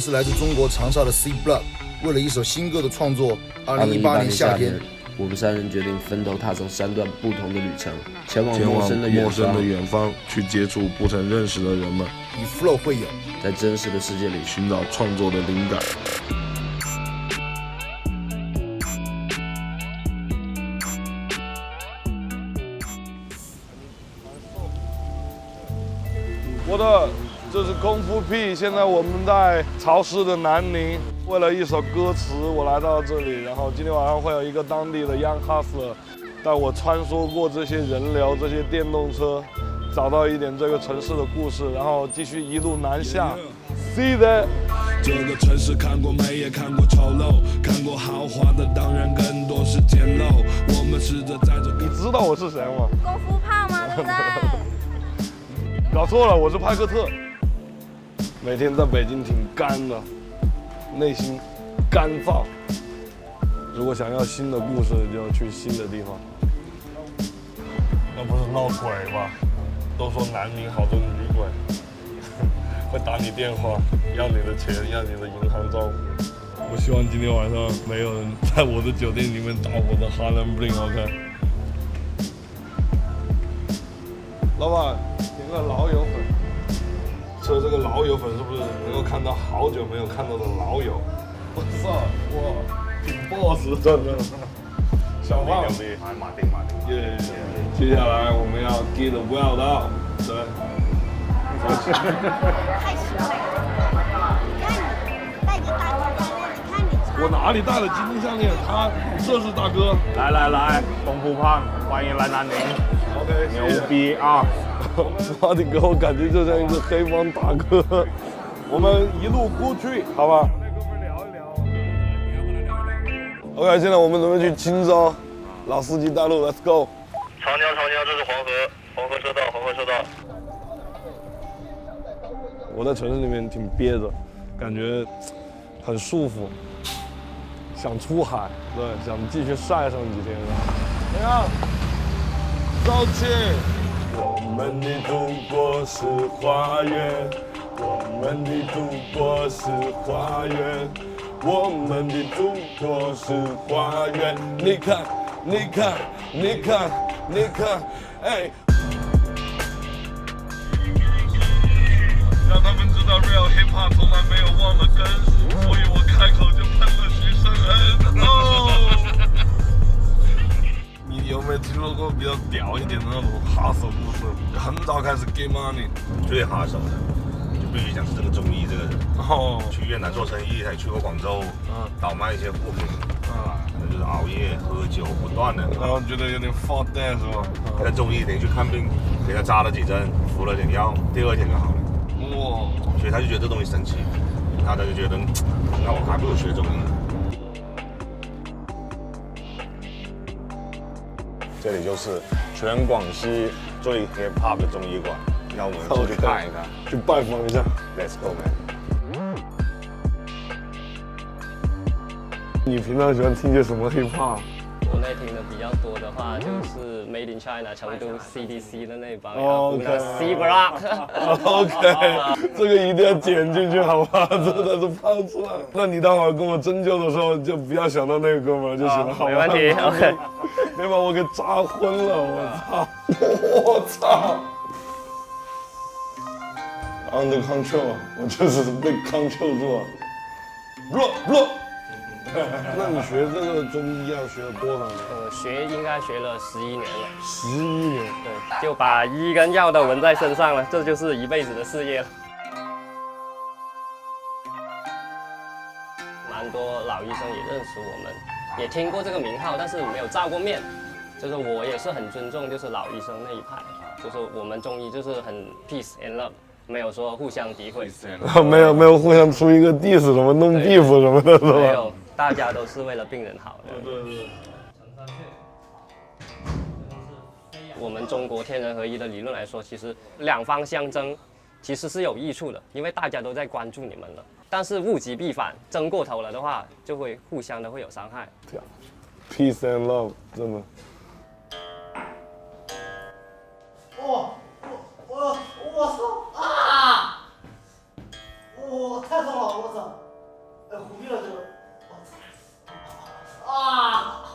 是来自中国长沙的 C Block， 为了一首新歌的创作，2018年夏天，我们三人决定分头踏上3段不同的旅程，前往陌陌生的远方，去接触不曾认识的人们，与 Flow 会友，在真实的世界里寻找创作的灵感。这是功夫屁。现在我们在潮湿的南宁，为了一首歌词，我来到这里。然后今天晚上会有一个当地的 Young Hustler 带我穿梭过这些人流、这些电动车，找到一点这个城市的故事，然后继续一路南下。See that。这个城市看过美，也看过丑陋，看过豪华的，当然更多是简陋。我们试着在这。你知道我是谁吗？功夫胖吗？对不对？搞错了，我是派克特。每天在北京挺干的，内心干燥。如果想要新的故事，就要去新的地方。那不是闹鬼吧？都说南宁好多女鬼，会打你电话，要你的钱，要你的银行账户。我希望今天晚上没有人在我的酒店里面打我的哈兰 bling，OK？老板，点个老友粉。吃这个老友粉是不是能够看到好久没有看到的老友？我操，哇，挺 boss， 真的。小胖，马丁，耶！接下来我们要 get well 到，对。太实了，你看你戴着大金项链，你看你穿。我哪里戴了金项链？这是大哥。来，功夫胖，欢迎来南宁。OK， 牛逼啊！马丁哥，我感觉就像一个黑帮大哥。我们一路过去，好吧？OK， 现在我们准备去青州，老司机带路 ，Let's go。长江，这是黄河车道。我在城市里面挺憋着，感觉很舒服，想出海，对，想继续晒上几天。怎样？走起！我们的祖国是花园，我们的祖国是花园，我们的祖国是花园。你看，哎！让他们知道 real hip hop 从来没有忘了根，所以我开口就喷了徐胜恩。哦。你有没有听说过比较屌一点的那种哈手故事？很早开始 get money， 最哈手的就必须讲是这个中医这个人。哦，去越南做生意，还去过广州，倒卖一些货品，就是熬夜喝酒不断的。然后觉得有点放蛋是吧？在中医连去看病，给他扎了几针，服了点药，第2天就好了。哇！所以他就觉得这东西神奇，他就觉得，那我还不如学中医。这里就是全广西最 hip hop 的中医馆，让我们出去看一看，去拜访一下。 Let's go man。你平常喜欢听些什么 hip hop？国内听的比较多的话，就是 Made in China 成都 CDC 的那帮，哦 C Block。OK， 这个一定要剪进去，好吧？真的是胖出来。那你待会儿跟我针灸的时候，就不要想到那个哥们儿就行了，好吧？没问题。OK。别把我给扎昏了，我操！Under control， 我就是被 control 住了。不。那你学这个中医要学了多少年？应该学了11年了。11年。对，就把医跟药都纹在身上了，这就是一辈子的事业了。蛮多老医生也认识我们，也听过这个名号，但是没有照过面。就是我也是很尊重，就是老医生那一派，就是我们中医就是很 peace and love， 没有说互相诋毁。没有互相出一个 diss 什么弄 beef 什么的，是吧？没有，大家都是为了病人好的。对。我们中国天人合一的理论来说，其实两方相争，其实是有益处的，因为大家都在关注你们了。但是物极必反，争过头了的话，就会互相的会有伤害。Peace and love， 真的。我操啊！我太太痛了，我操！哎，虎逼了这个，我操！啊！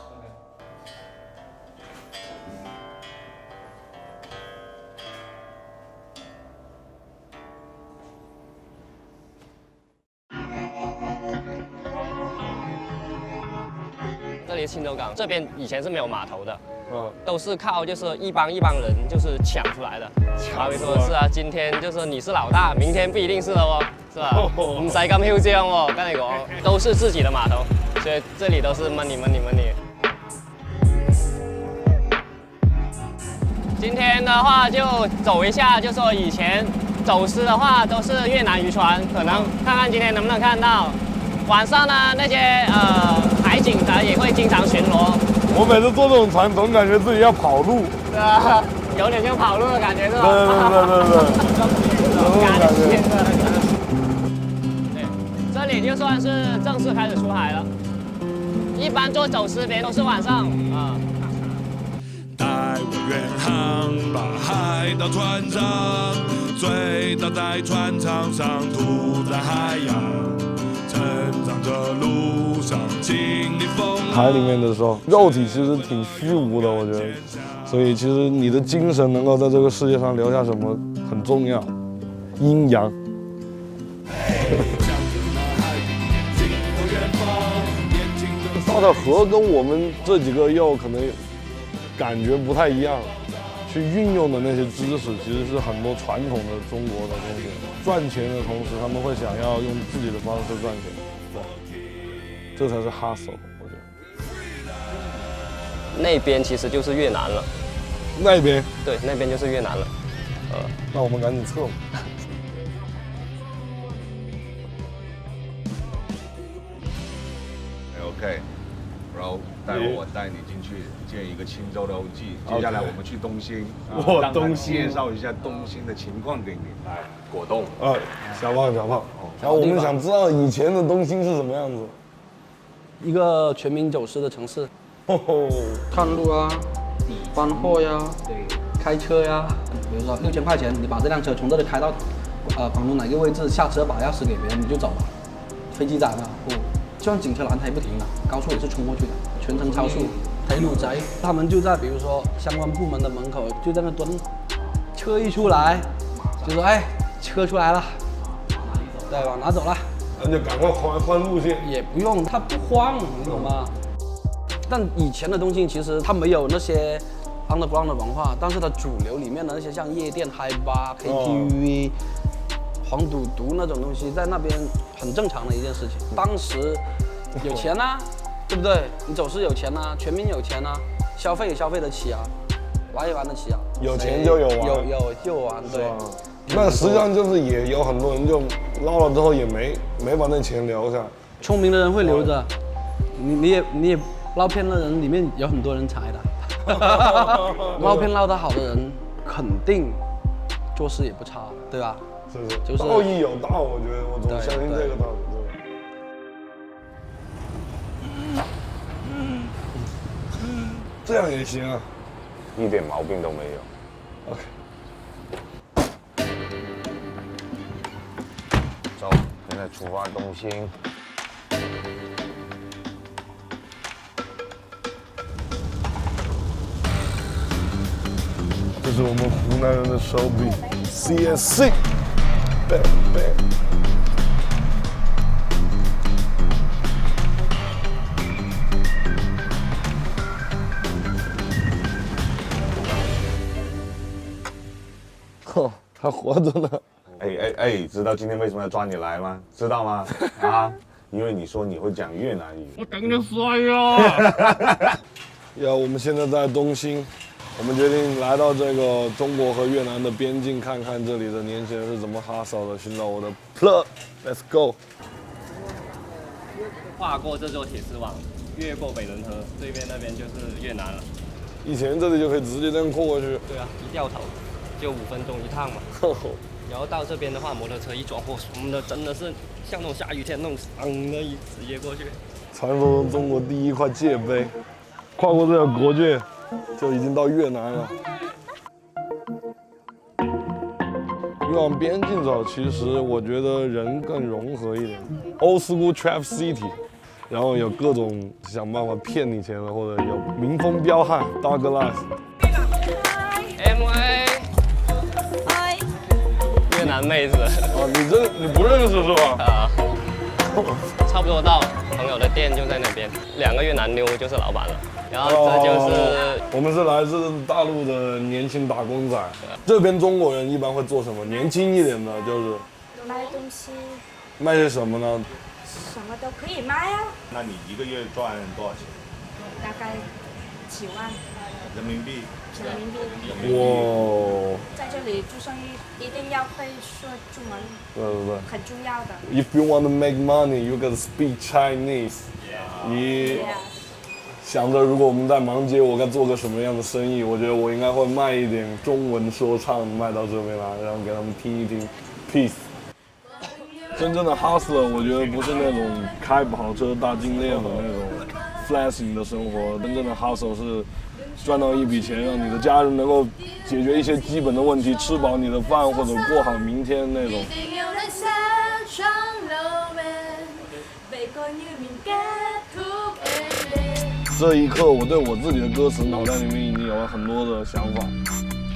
这里是青州港，这边以前是没有码头的，都是靠就是一帮人就是抢出来的。好比说是啊，今天就是你是老大，明天不一定是了哦，是吧？唔使咁囂張哦，跟你講，都是自己的码头，所以这里都是 money。今天的话就走一下，就说以前走私的话都是越南渔船，可能看看今天能不能看到。晚上呢，那些海警察也会经常巡逻。我每次坐这种船，总感觉自己要跑路。对啊，有点像跑路的感觉，是吧？对，感觉。对，这里就算是正式开始出海了。一般做走私别都是晚上啊。带我远航，把海盗船上，醉倒在船舱上，吐在海洋。成长这路上经历风浪。海里面的时候，肉体其实挺虚无的，我觉得，所以其实你的精神能够在这个世界上留下什么很重要，阴阳。沙特河跟我们这几个又可能感觉不太一样，去运用的那些知识其实是很多传统的中国的东西。赚钱的同时，他们会想要用自己的方式赚钱，对，这才是 hustle， 我觉得。那边其实就是越南了。那边？对，那边就是越南了。那我们赶紧撤吧。OK， 然后待会我带你进去见一个青州的 OG， 接下来我们去东兴，东兴介绍一下东兴的情况给你。来，果冻。小胖。然后我们想知道以前的东兴是什么样子。一个全民走私的城市，看路啊，搬货呀，开车呀。比如说6000块钱，你把这辆车从这里开到广东哪个位置，下车把钥匙给别人你就走了。飞机仔嘛，就算警车拦他也不停的，高速也是冲过去的，全程超速。铁路宅他们就在比如说相关部门的门口就在那蹲，车一出来就说哎，车出来了，对吧？拿走了。那就赶快换路线，也不用，他不慌，你懂吗？但以前的东西其实它没有那些 underground 的文化，但是它主流里面的那些像夜店、嗨吧、KTV、黄赌毒那种东西，在那边很正常的一件事情。当时有钱啊，对不对？你走私有钱啊，全民有钱啊，消费也消费得起啊，玩也玩得起啊。有钱就有玩，有就玩，对。那实际上就是也有很多人就捞了之后也没把那钱留下。聪明的人会留着，你也捞偏的人里面有很多人才的，捞偏捞得好的人肯定做事也不差，对吧？是，就是道义有道，我觉得我总相信这个道理。这样也行啊，一点毛病都没有。OK。走，现在出发东兴。这是我们湖南人的手笔 ，CNC， bang bang。哼，还活着呢。知道今天为什么要抓你来吗？知道吗？啊，因为你说你会讲越南语。我等着摔呀！我们现在在东兴，我们决定来到这个中国和越南的边境，看看这里的年轻人是怎么哈手的，寻找我的 plug。Let's go。跨过这座铁丝网，越过北仑河，对面那边就是越南了。以前这里就可以直接这样过过去。对啊，一掉头就5分钟一趟嘛。然后到这边的话，摩托车一转货什么的，真的是像那种下雨天那种的直接过去。传说中中国第一块界碑，跨过这条国界，就已经到越南了。越往边境走，其实我觉得人更融合一点。Old School Trap City， 然后有各种想办法骗你钱的，或者有民风彪悍 MA， 越南妹子。你不认识是吧？啊，差不多到朋友的店就在那边，2个越南妞就是老板了。然后这就是我们是来自大陆的年轻打工仔。这边中国人一般会做什么？年轻一点的就是卖东西，卖些什么呢？什么都可以卖啊。那你一个月赚多少钱？大概几万人民币。人民币。哇！在这里做生意一定要会说中文，对，很重要的。 If you want to make money, you gotta speak Chinese. 你想着如果我们在芒街，我该做个什么样的生意？我觉得我应该会卖一点中文说唱，卖到这边来，然后给他们听一听 ，peace。真正的 hustler， 我觉得不是那种开跑车、大金链的那种 flashing 的生活，真正的 hustle 是赚到一笔钱，让你的家人能够解决一些基本的问题，吃饱你的饭或者过好明天那种。这一刻，我对我自己的歌词脑袋里面已经有了很多的想法，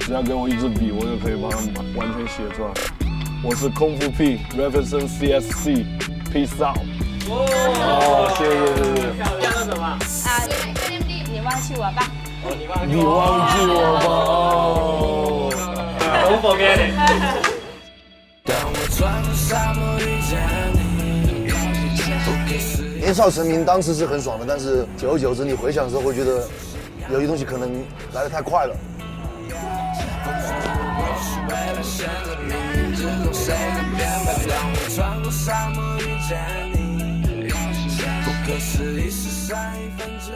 只要给我一支笔，我就可以把它们完全写出来。我是空腹 P represent CSC peace out。谢谢。叫做什么？你忘记我吧。你忘记我吧。我否决你。年少成名当时是很爽的，但是久而久之，你回想的时候会觉得，有些东西可能来得太快了。不可思议是3分之